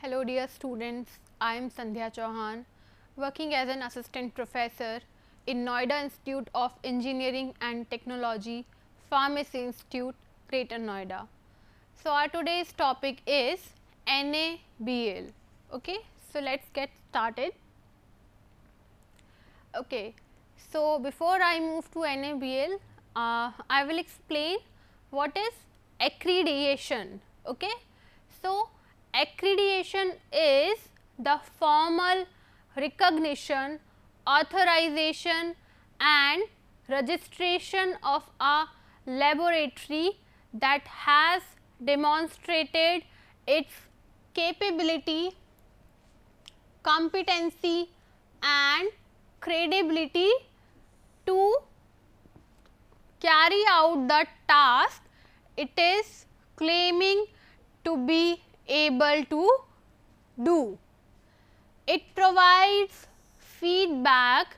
Hello dear students, I am Sandhya Chauhan, working as an assistant professor in Noida Institute of Engineering and Technology, Pharmacy Institute, Greater Noida. So our today's topic is NABL. Okay, so let's get started. Okay, so before I move to NABL, I will explain what is accreditation. Okay, so accreditation is the formal recognition, authorization and registration of a laboratory that has demonstrated its capability, competency and credibility to carry out the task it is claiming to be able to do. It provides feedback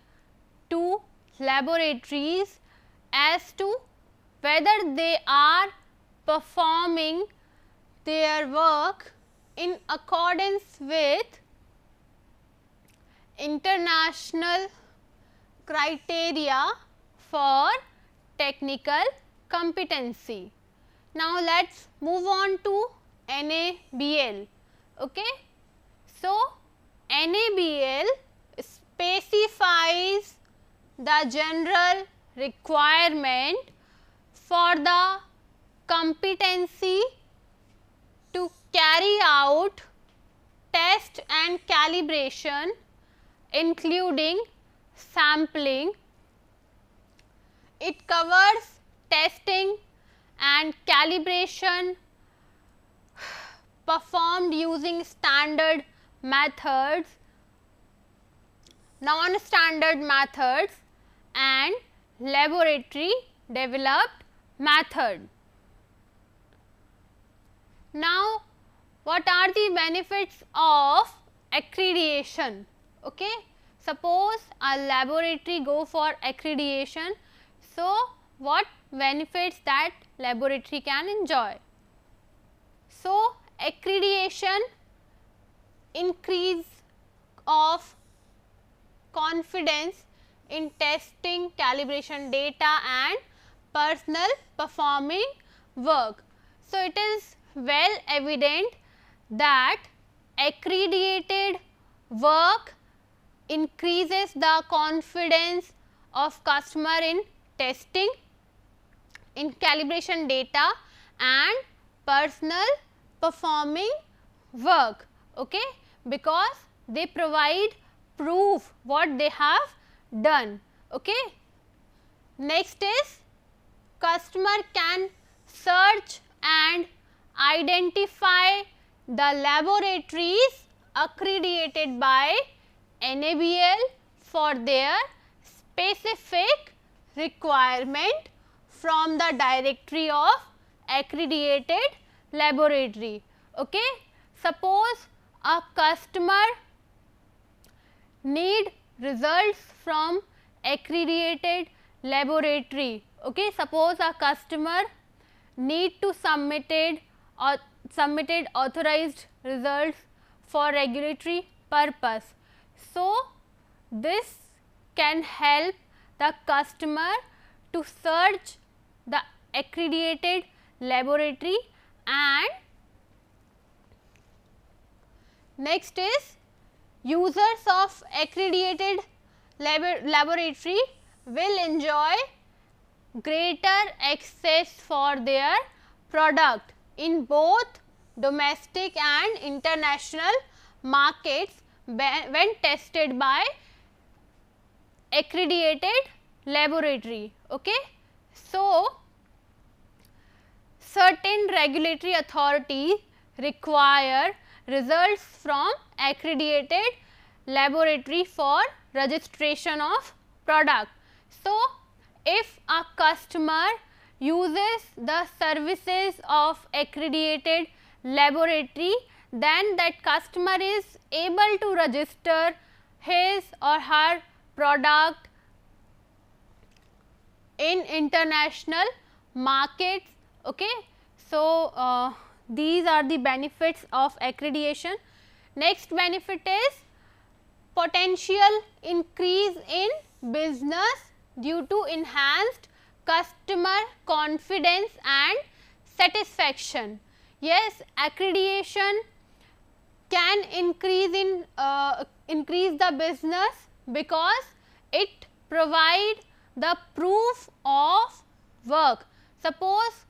to laboratories as to whether they are performing their work in accordance with international criteria for technical competency. Now let us move on to NABL. Okay. So NABL specifies the general requirement for the competency to carry out test and calibration, including sampling. It covers testing and calibration performed using standard methods, non-standard methods and laboratory developed method. Now, what are the benefits of accreditation? Okay. Suppose a laboratory go for accreditation, so what benefits that laboratory can enjoy? So accreditation increase of confidence in testing, calibration data and personal performing work. So it is well evident that accredited work increases the confidence of customer in testing, in calibration data and personal performing work. Okay, because they provide proof what they have done. Okay. Next is customer can search and identify the laboratories accredited by NABL for their specific requirement from the directory of accredited laboratory. Okay. Suppose a customer need results from accredited laboratory. Okay. Suppose a customer need to submitted authorized results for regulatory purpose. So this can help the customer to search the accredited laboratory. And next is users of accredited laboratory will enjoy greater access for their product in both domestic and international markets when tested by accredited laboratory. Okay. So certain regulatory authorities require results from accredited laboratory for registration of product. So if a customer uses the services of accredited laboratory, then that customer is able to register his or her product in international markets. Okay. So these are the benefits of accreditation. Next benefit is potential increase in business due to enhanced customer confidence and satisfaction. Yes, accreditation can increase the business because it provide the proof of work. Suppose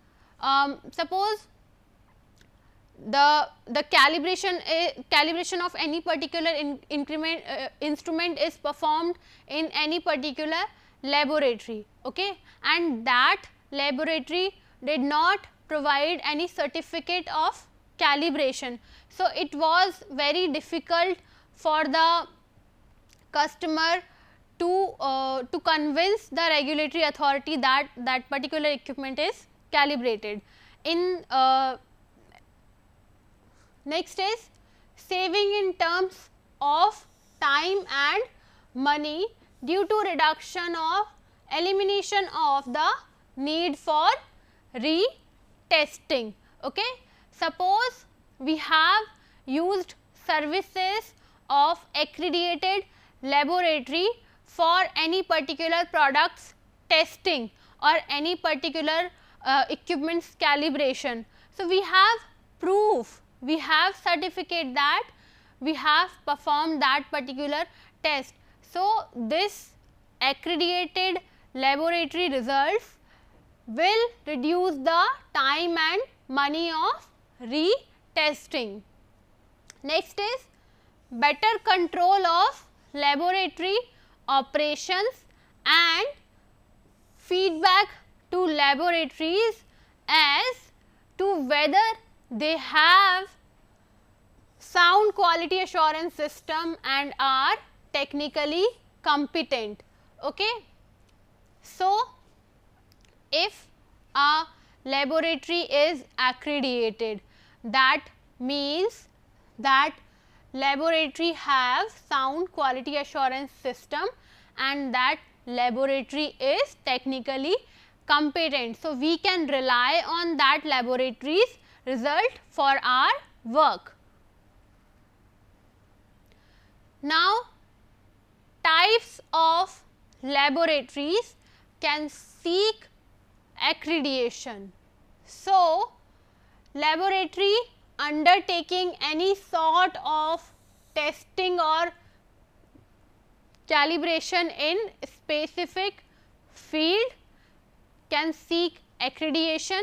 the calibration of any particular instrument is performed in any particular laboratory, okay, and that laboratory did not provide any certificate of calibration. So, it was very difficult for the customer to convince the regulatory authority that that particular equipment is calibrated. In next is saving in terms of time and money due to elimination of the need for retesting. Okay. Suppose we have used services of accredited laboratory for any particular products testing or any particular equipment's calibration. So, we have proof, we have certificate that we have performed that particular test. So, this accredited laboratory results will reduce the time and money of retesting. Next is better control of laboratory operations and feedback to laboratories as to whether they have sound quality assurance system and are technically competent. Okay. So, if a laboratory is accredited, that means that laboratory have sound quality assurance system and that laboratory is technically competent. So, we can rely on that laboratory's result for our work. Now, types of laboratories can seek accreditation. So, laboratory undertaking any sort of testing or calibration in specific field can seek accreditation.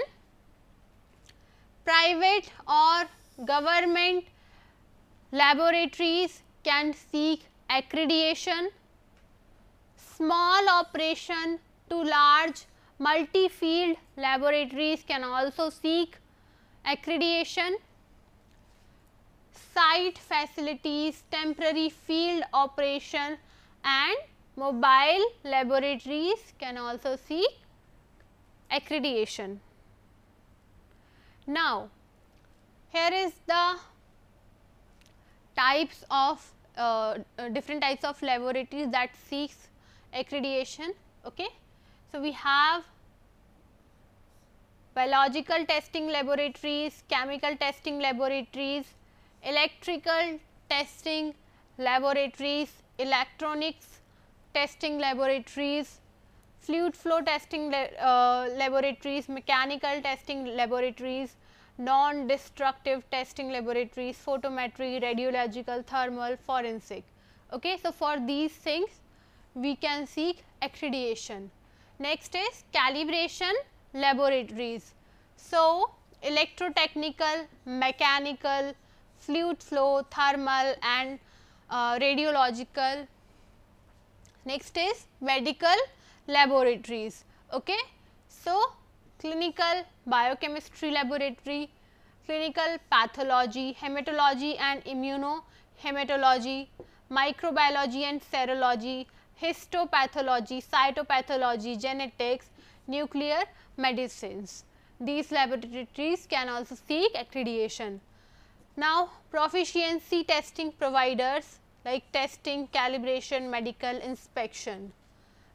Private or government laboratories can seek accreditation. Small operation to large multi-field laboratories can also seek accreditation. Site facilities, temporary field operation and mobile laboratories can also seek accreditation. Now, here is the types of different types of laboratories that seeks accreditation. Okay. So, we have biological testing laboratories, chemical testing laboratories, electrical testing laboratories, electronics testing laboratories, fluid flow testing laboratories, mechanical testing laboratories, non-destructive testing laboratories, photometry, radiological, thermal, forensic. Okay. So, for these things we can seek accreditation. Next is calibration laboratories. So, electrotechnical, mechanical, fluid flow, thermal and radiological. Next is medical laboratories. Okay. So, clinical biochemistry laboratory, clinical pathology, hematology and immunohematology, microbiology and serology, histopathology, cytopathology, genetics, nuclear medicines. These laboratories can also seek accreditation. Now, proficiency testing providers like testing, calibration, medical inspection.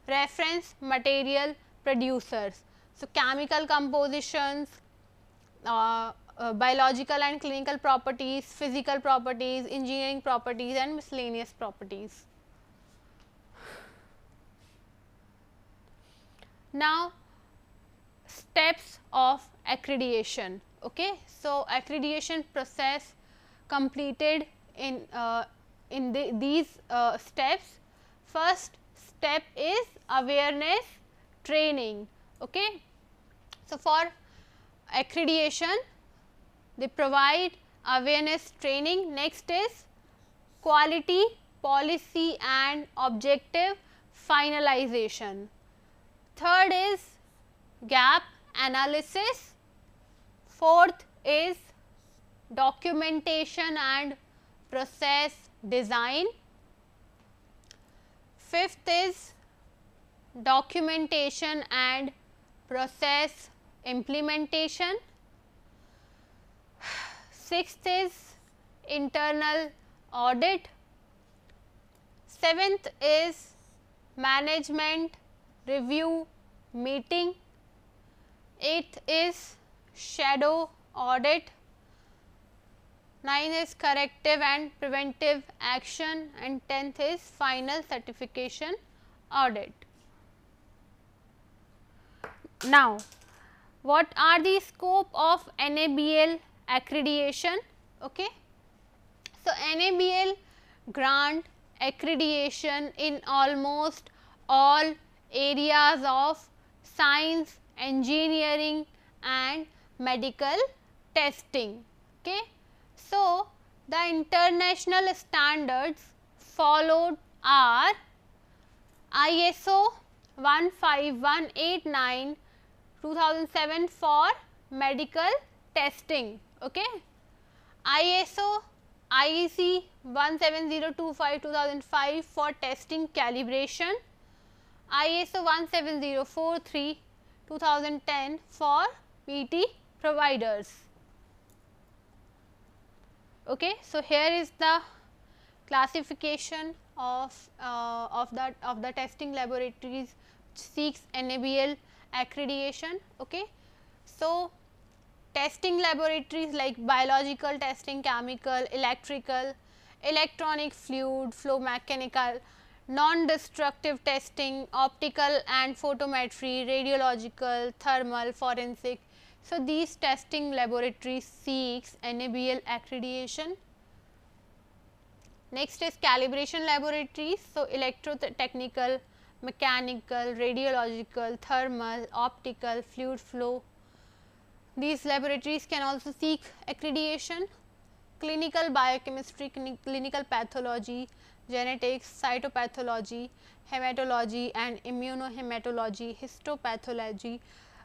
Reference material producers. So, chemical compositions, biological and clinical properties, physical properties, engineering properties and miscellaneous properties. Now, steps of accreditation. Okay. So, accreditation process completed in these steps. First step is awareness training. Okay. So, for accreditation they provide awareness training. Next is quality, policy and objective finalization. Third is gap analysis. Fourth is documentation and process design. Fifth is documentation and process implementation. Sixth is internal audit. Seventh is management review meeting. Eighth is shadow audit. 9 is corrective and preventive action, and 10th is final certification audit. Now, what are the scope of NABL accreditation? Okay. So, NABL grant accreditation in almost all areas of science, engineering and medical testing. Okay. So, the international standards followed are ISO 15189 2007 for medical testing. Okay. ISO IEC 17025 2005 for testing calibration. ISO 17043 2010 for PT providers. Okay. So, here is the classification of the testing laboratories which seeks NABL accreditation. Okay. So, testing laboratories like biological testing, chemical, electrical, electronic fluid, flow mechanical, non-destructive testing, optical and photometry, radiological, thermal, forensic. So, these testing laboratories seeks NABL accreditation. Next is calibration laboratories. So, electrotechnical, mechanical, radiological, thermal, optical, fluid flow. These laboratories can also seek accreditation. Clinical biochemistry, clinical pathology, genetics, cytopathology, hematology and immunohematology, histopathology,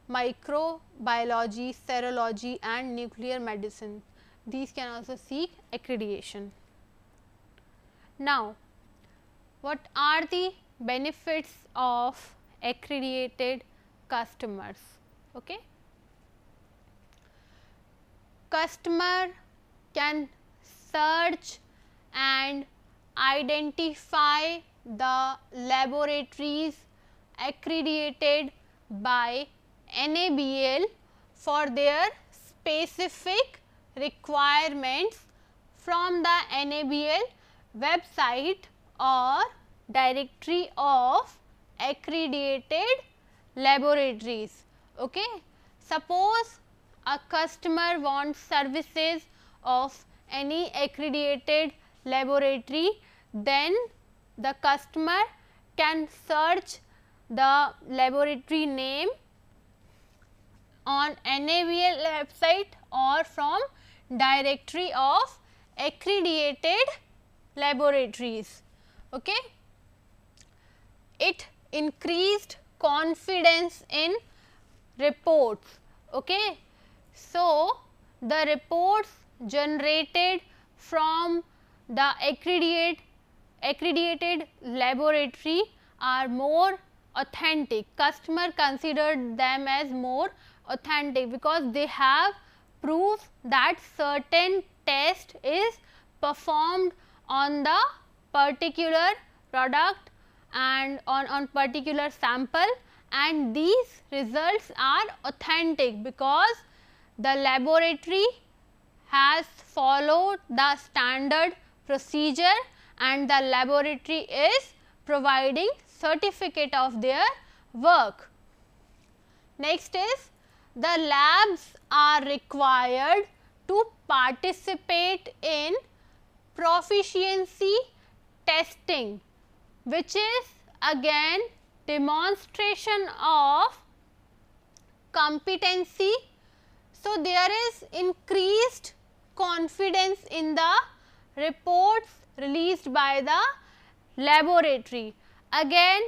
microbiology, serology and nuclear medicine. These can also seek accreditation. Now, what are the benefits of accredited customers? Okay. Customer can search and identify the laboratories accredited by NABL for their specific requirements from the NABL website or directory of accredited laboratories. Okay. Suppose a customer wants services of any accredited laboratory, then the customer can search the laboratory name on NABL website or from directory of accredited laboratories. Okay. It increased confidence in reports. Okay. So, the reports generated from the accredited laboratory are more authentic. Customer considered them as more authentic because they have proof that certain test is performed on the particular product and on particular sample, and these results are authentic because the laboratory has followed the standard procedure and the laboratory is providing certificate of their work. Next is the labs are required to participate in proficiency testing, which is again demonstration of competency. So, there is increased confidence in the reports released by the laboratory. Again,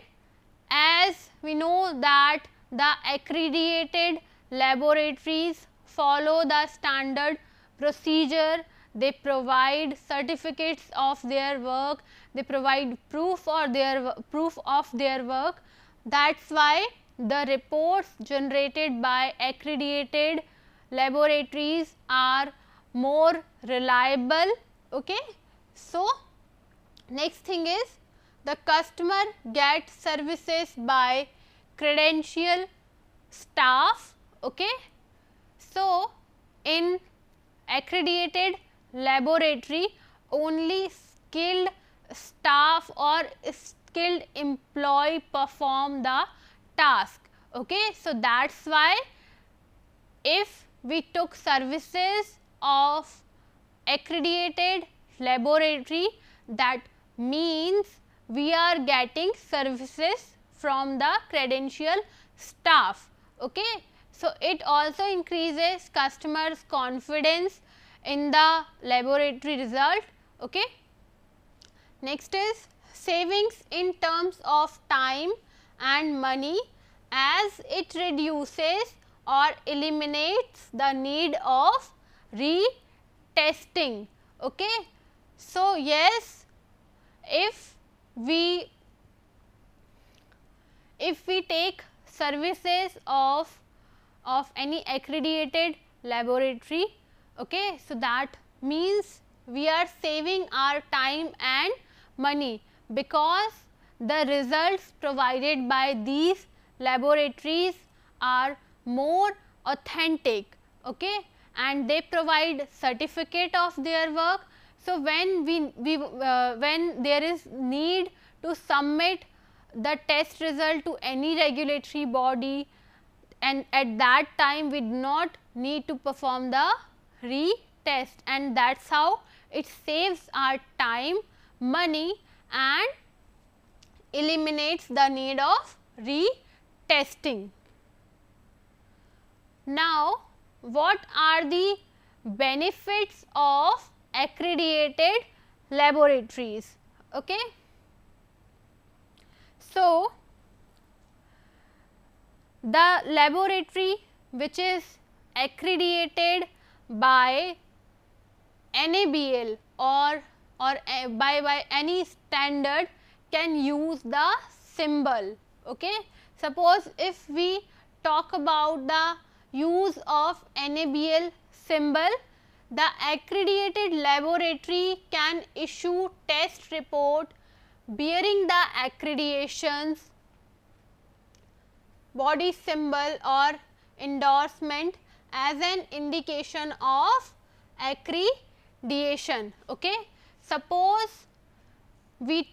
as we know that the accredited laboratories follow the standard procedure, they provide certificates of their work, they provide proof of their work. That is why the reports generated by accredited laboratories are more reliable. Okay. So, next thing is the customer gets services by credential staff. Okay. So, in accredited laboratory only skilled staff or skilled employee perform the task. Okay. So, that is why if we took services of accredited laboratory, that means we are getting services from the credential staff. Okay. So, it also increases customers' confidence in the laboratory result. Okay. Next is savings in terms of time and money, as it reduces or eliminates the need of retesting. Okay. So, yes, if we take services of any accredited laboratory, okay, so that means we are saving our time and money, because the results provided by these laboratories are more authentic, okay, and they provide certificate of their work. So, when when there is need to submit the test result to any regulatory body, and at that time we do not need to perform the retest, and that is how it saves our time, money and eliminates the need of retesting. Now, what are the benefits of accredited laboratories? Okay. So, the laboratory which is accredited by NABL or by any standard can use the symbol. Okay. Suppose if we talk about the use of NABL symbol, the accredited laboratory can issue test report bearing the accreditation's body symbol or endorsement as an indication of accreditation. Okay. Suppose we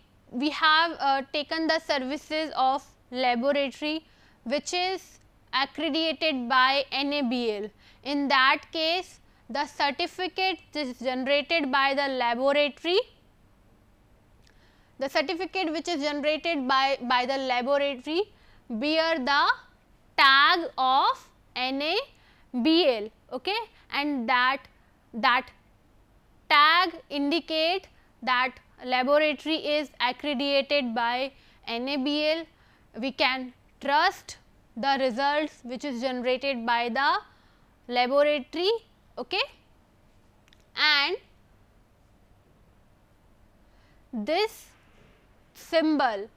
have taken the services of laboratory which is accredited by NABL. In that case, the certificate is generated by the laboratory, the certificate which is generated by the laboratory bear the tag of NABL, okay, and that tag indicate that laboratory is accredited by NABL. We can trust the results which is generated by the laboratory, okay, and this symbol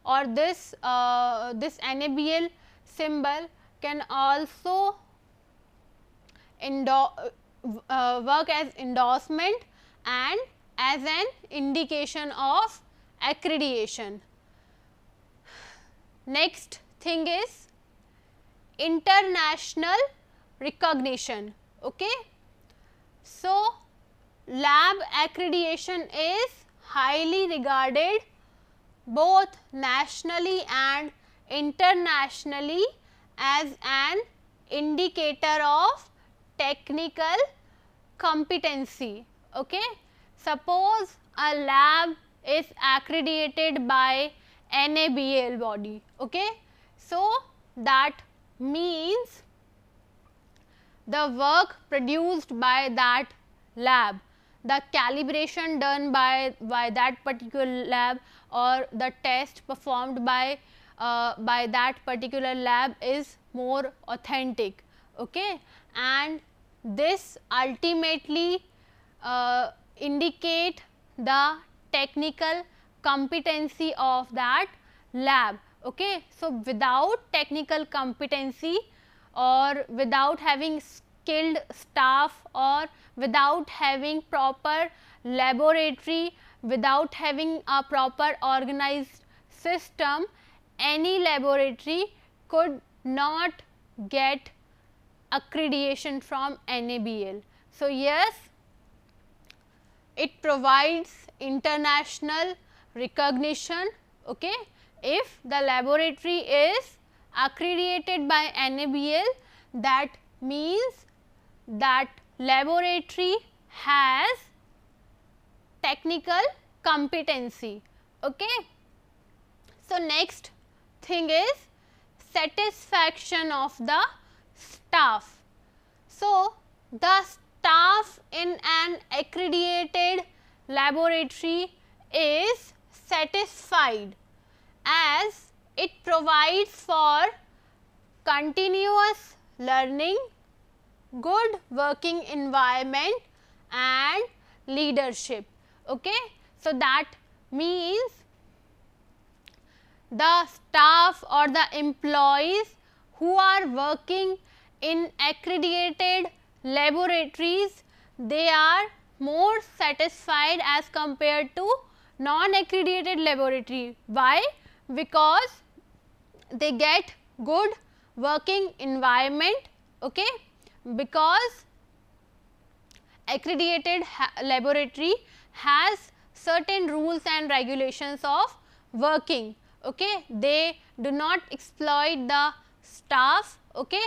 or this NABL symbol can also work as endorsement and as an indication of accreditation. Next thing is international recognition. Okay. So, lab accreditation is highly regarded both nationally and internationally as an indicator of technical competency. Okay. Suppose a lab is accredited by NABL body. Okay. So, that means the work produced by that lab, the calibration done by that particular lab, or the test performed by that particular lab is more authentic. Okay. And this ultimately indicate the technical competency of that lab. Okay. So, without technical competency or without having skilled staff or without having proper laboratory, without having a proper organized system, any laboratory could not get accreditation from NABL. So, yes, it provides international recognition. Okay. If the laboratory is accredited by NABL, that means that laboratory has technical competency. Okay. So, next thing is satisfaction of the staff. So, the staff in an accredited laboratory is satisfied as it provides for continuous learning, good working environment and leadership. Okay. So, that means the staff or the employees who are working in accredited laboratories, they are more satisfied as compared to non-accredited laboratory. Why? Because they get good working environment. Okay. Because accredited laboratory has certain rules and regulations of working. Okay. They do not exploit the staff. Okay.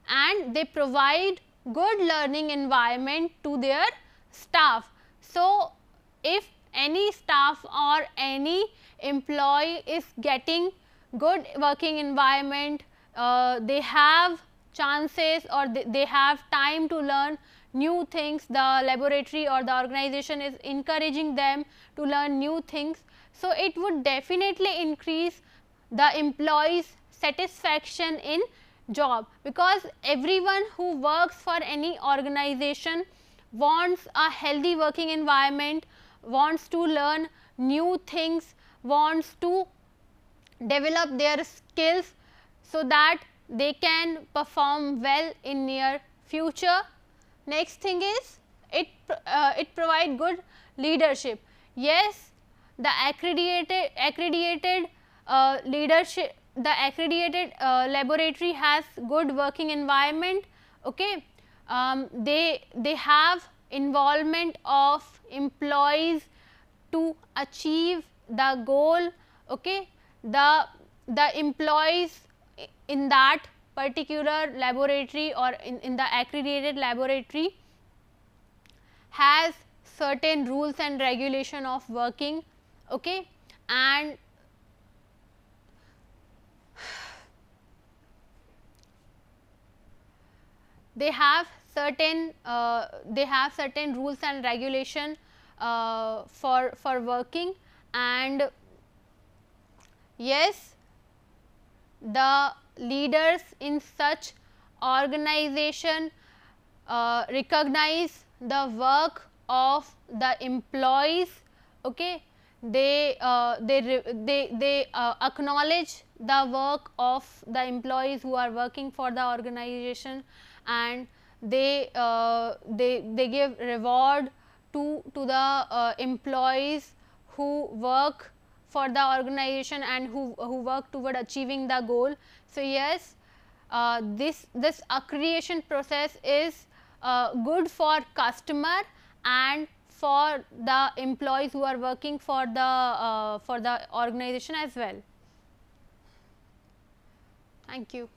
And they provide good learning environment to their staff. So, if any staff or any employee is getting good working environment, they have chances or they have time to learn new things, the laboratory or the organization is encouraging them to learn new things. So, it would definitely increase the employees satisfaction in job, because everyone who works for any organization wants a healthy working environment, wants to learn new things, wants to develop their skills so that they can perform well in near future. Next thing is it provide good leadership. Yes, the accredited leadership, the accredited laboratory has good working environment. Okay. They have involvement of employees to achieve the goal. Okay. The employees in that particular laboratory or in the accredited laboratory has certain rules and regulation of working. Okay. And they have certain rules and regulation for working. And yes, the leaders in such organization recognize the work of the employees. Okay. They acknowledge the work of the employees who are working for the organization, and they give reward to the employees who work for the organization and who work toward achieving the goal. So, yes, this accreditation process is good for customer and for the employees who are working for the organization as well. Thank you.